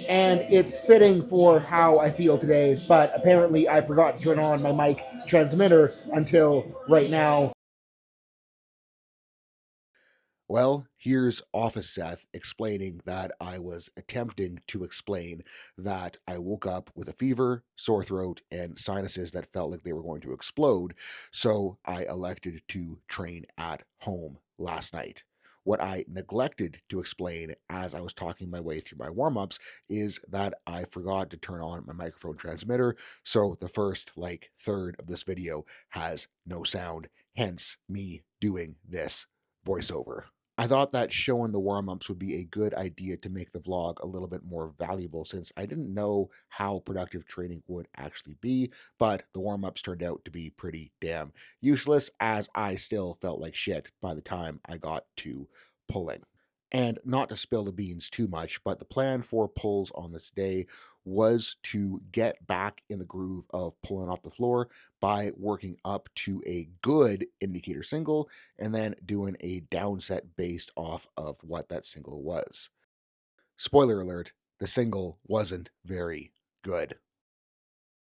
And it's fitting for how I feel today, but apparently I forgot to turn on my mic transmitter until right now. Well, here's Office Seth explaining that I was attempting to explain that I woke up with a fever, sore throat, and sinuses that felt like they were going to explode, so I elected to train at home last night. What I neglected to explain as I was talking my way through my warm ups is that I forgot to turn on my microphone transmitter, so the first, third of this video has no sound, hence me doing this voiceover. I thought that showing the warm ups would be a good idea to make the vlog a little bit more valuable since I didn't know how productive training would actually be, but the warm ups turned out to be pretty damn useless as I still felt like shit by the time I got to pulling. And not to spill the beans too much, but the plan for pulls on this day was to get back in the groove of pulling off the floor by working up to a good indicator single and then doing a down set based off of what that single was. Spoiler alert, the single wasn't very good.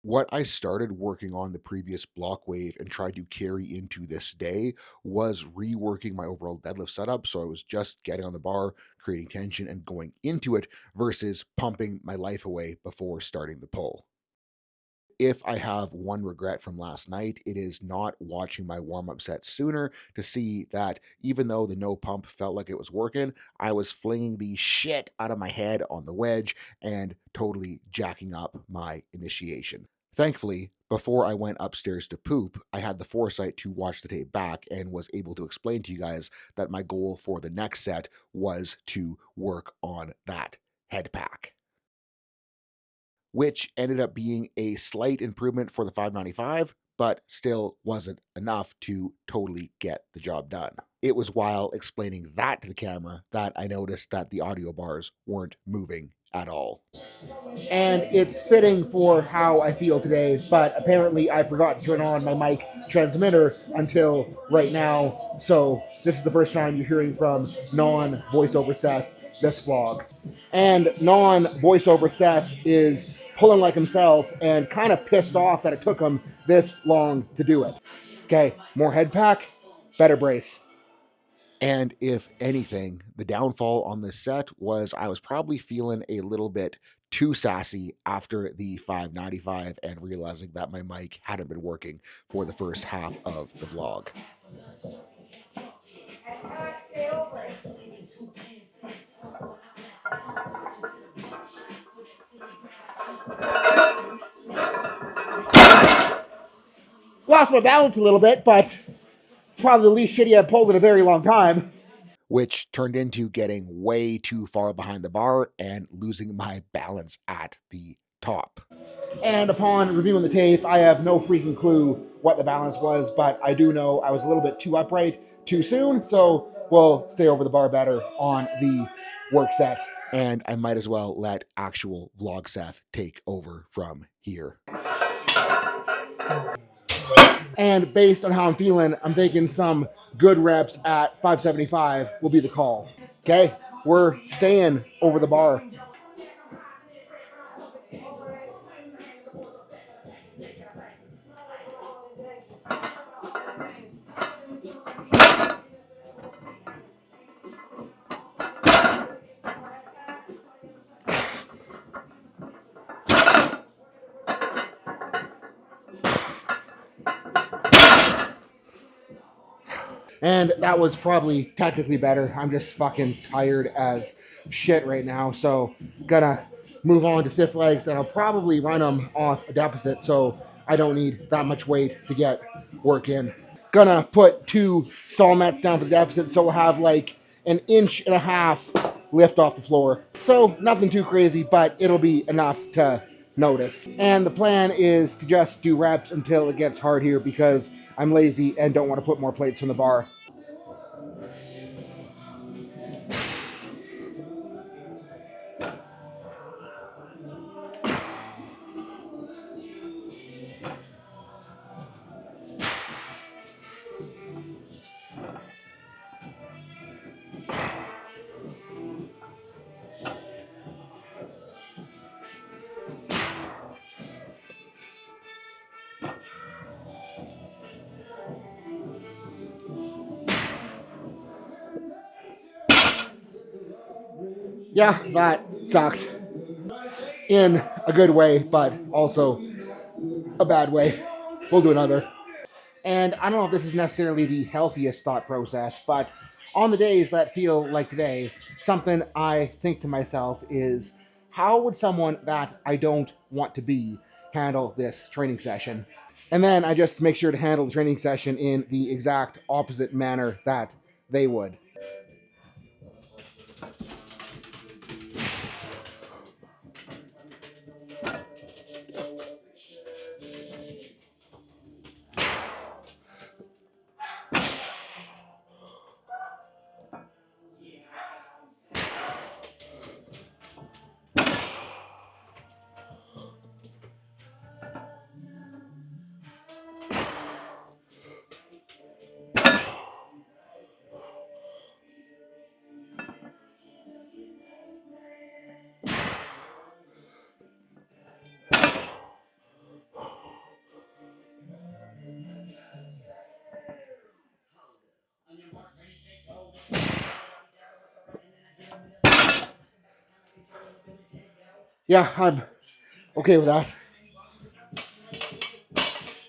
What I started working on the previous block wave and tried to carry into this day was reworking my overall deadlift setup. So I was just getting on the bar, creating tension, and going into it versus pumping my life away before starting the pull. If I have one regret from last night, it is not watching my warm up set sooner to see that even though the no pump felt like it was working, I was flinging the shit out of my head on the wedge and totally jacking up my initiation. Thankfully, before I went upstairs to poop, I had the foresight to watch the tape back and was able to explain to you guys that my goal for the next set was to work on that head pack, which ended up being a slight improvement for the 595, but still wasn't enough to totally get the job done. It was while explaining that to the camera that I noticed that the audio bars weren't moving at all. And it's fitting for how I feel today, but apparently I forgot to turn on my mic transmitter until right now. So this is the first time you're hearing from non-voiceover Seth this vlog. And non-voiceover Seth is pulling like himself and kind of pissed off that it took him this long to do it. Okay, more head pack, better brace. And if anything, the downfall on this set was I was probably feeling a little bit too sassy after the 595 and realizing that my mic hadn't been working for the first half of the vlog. Lost my balance a little bit, but probably the least shitty I've pulled in a very long time. Which turned into getting way too far behind the bar and losing my balance at the top. And upon reviewing the tape, I have no freaking clue what the balance was, but I do know I was a little bit too upright too soon, so we'll stay over the bar better on the work set. And I might as well let actual vlog Seth take over from here. And based on how I'm feeling, I'm thinking some good reps at 575 will be the call. Okay, we're staying over the bar. And that was probably technically better. I'm just fucking tired as shit right now. So gonna move on to stiff legs, and I'll probably run them off a deficit so I don't need that much weight to get work in. Gonna put 2 stall mats down for the deficit, so we'll have like an inch and a half lift off the floor. So nothing too crazy, but it'll be enough to notice. And the plan is to just do reps until it gets hard here because I'm lazy and don't want to put more plates on the bar. Yeah, that sucked in a good way, but also a bad way. We'll do another. And I don't know if this is necessarily the healthiest thought process, but on the days that feel like today, something I think to myself is, how would someone that I don't want to be handle this training session? And then I just make sure to handle the training session in the exact opposite manner that they would. Yeah, I'm okay with that.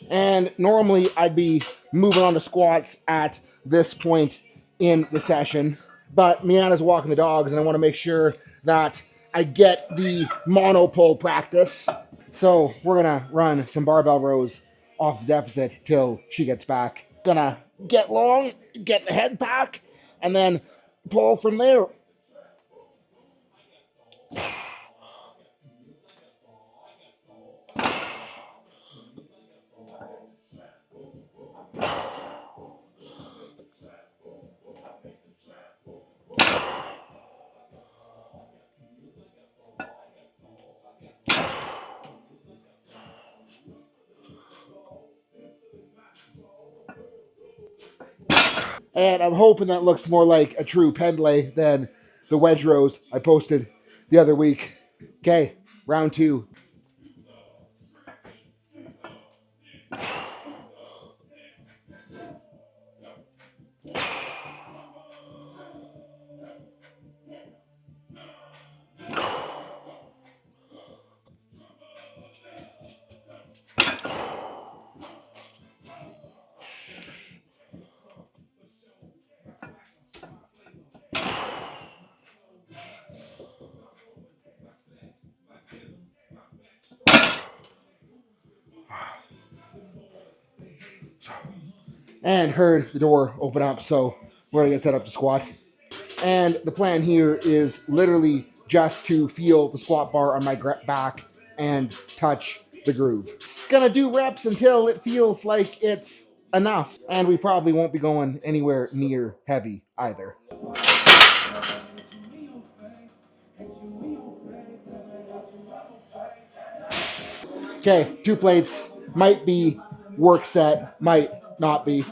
And normally I'd be moving on to squats at this point in the session. But Miana's walking the dogs, and I want to make sure that I get the mono pull practice. So we're going to run some barbell rows off the deficit till she gets back. Gonna get long, get the head back, and then pull from there. And I'm hoping that looks more like a true pendlay than the wedge rows I posted the other week. Okay, round two. And heard the door open up, so we're gonna get set up to squat. And the plan here is literally just to feel the squat bar on my back and touch the groove. It's gonna do reps until it feels like it's enough, and we probably won't be going anywhere near heavy either. Okay, 2 plates might be work set, might not be.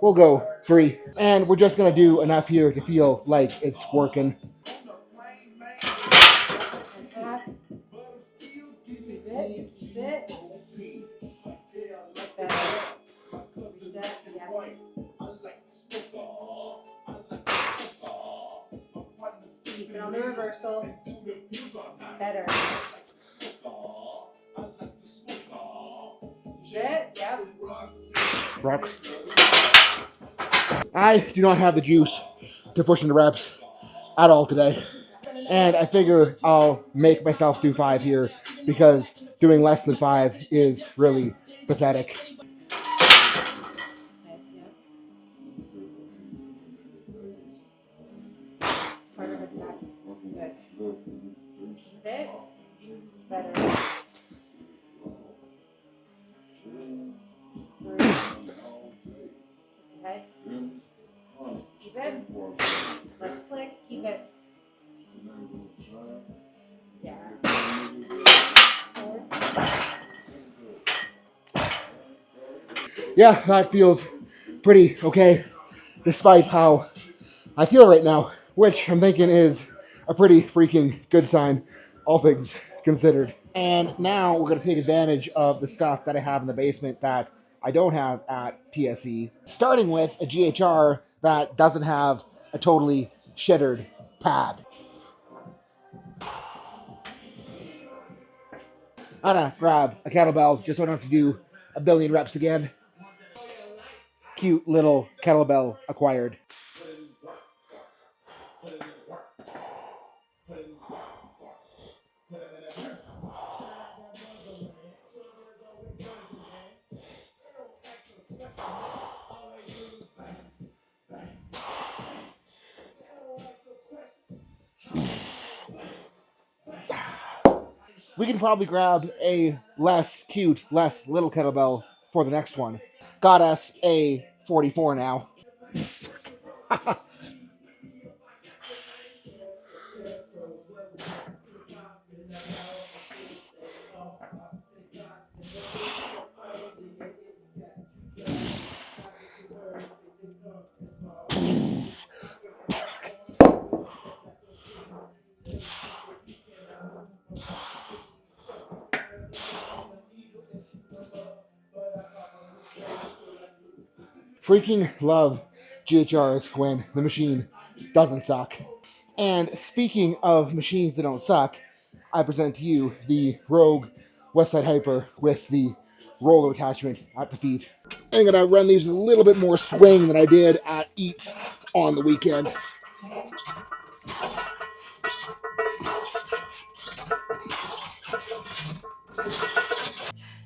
We'll go 3. And we're just going to do enough here to feel like it's working. Keep it on the reversal. Better. Shit, yep. Rock. I do not have the juice to push into reps at all today. And I figure I'll make myself do 5 here because doing less than 5 is really pathetic. Part of the practice. Good. Bit. Better. 3. Head. Keep it. Less click. Keep it. Yeah. 4. Yeah, that feels pretty okay, despite how I feel right now, which I'm thinking is a pretty freaking good sign, all things considered. And now we're going to take advantage of the stuff that I have in the basement that I don't have at TSE, starting with a GHR that doesn't have a totally shittered pad. I'm gonna grab a kettlebell just so I don't have to do a billion reps again. Cute little kettlebell acquired. We can probably grab a less cute, less little kettlebell for the next one. Got us a 44 now. Freaking love GHRs when the machine doesn't suck. And speaking of machines that don't suck, I present to you the Rogue Westside Hyper with the roller attachment at the feet. I'm gonna run these with a little bit more swing than I did at Eats on the weekend.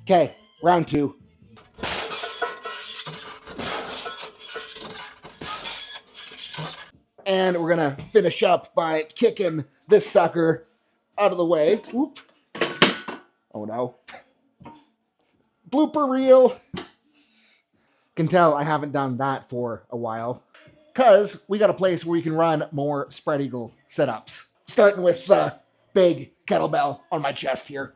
Okay, round two. And we're gonna finish up by kicking this sucker out of the way. Whoop. Oh no. Blooper reel. Can tell I haven't done that for a while. Because we got a place where we can run more spread eagle sit-ups. Starting with the big kettlebell on my chest here.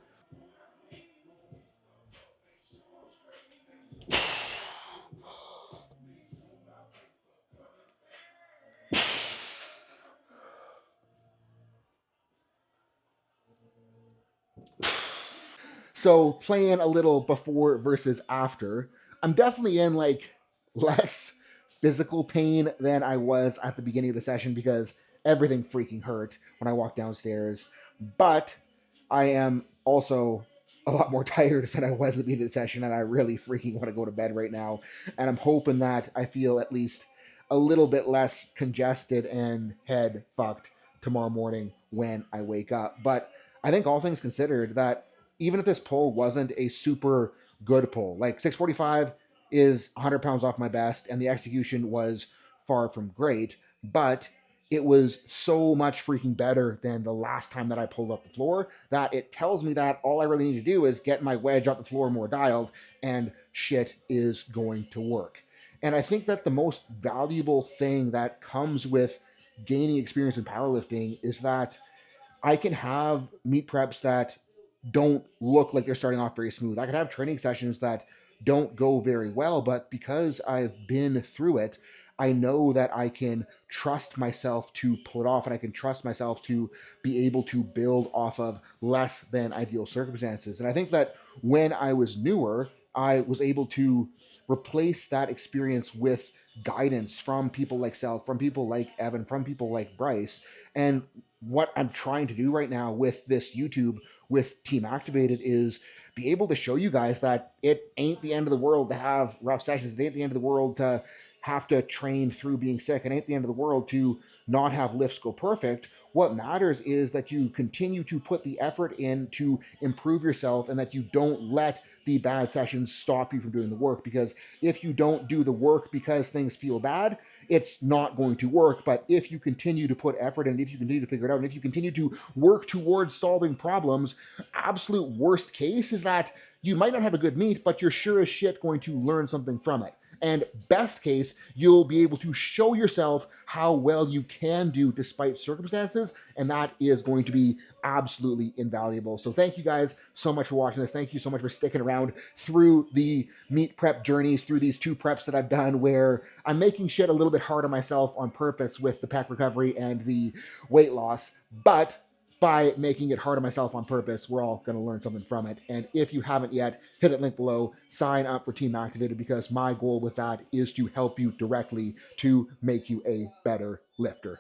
So playing a little before versus after, I'm definitely in like less physical pain than I was at the beginning of the session because everything freaking hurt when I walked downstairs. But I am also a lot more tired than I was at the beginning of the session, and I really freaking want to go to bed right now. And I'm hoping that I feel at least a little bit less congested and head fucked tomorrow morning when I wake up. But I think all things considered, that even if this pull wasn't a super good pull, like 645 is 100 pounds off my best, and the execution was far from great, but it was so much freaking better than the last time that I pulled up the floor that it tells me that all I really need to do is get my wedge off the floor more dialed, and shit is going to work. And I think that the most valuable thing that comes with gaining experience in powerlifting is that I can have meet preps that don't look like they're starting off very smooth. I could have training sessions that don't go very well, but because I've been through it, I know that I can trust myself to pull it off, and I can trust myself to be able to build off of less than ideal circumstances. And I think that when I was newer, I was able to replace that experience with guidance from people like Sal, from people like Evan, from people like Bryce. And what I'm trying to do right now with this YouTube with Team Activated is be able to show you guys that it ain't the end of the world to have rough sessions. It ain't the end of the world to have to train through being sick. It ain't the end of the world to not have lifts go perfect. What matters is that you continue to put the effort in to improve yourself, and that you don't let the bad sessions stop you from doing the work. Because if you don't do the work because things feel bad, it's not going to work. But if you continue to put effort in, if you continue to figure it out, and if you continue to work towards solving problems, absolute worst case is that you might not have a good meet, but you're sure as shit going to learn something from it. And best case, you'll be able to show yourself how well you can do despite circumstances. And that is going to be absolutely invaluable. So thank you guys so much for watching this. Thank you so much for sticking around through the meet prep journeys, through these 2 preps that I've done where I'm making shit a little bit hard on myself on purpose with the pec recovery and the weight loss. But by making it hard on myself on purpose, we're all going to learn something from it. And if you haven't yet, hit that link below, sign up for Team Activated, because my goal with that is to help you directly to make you a better lifter.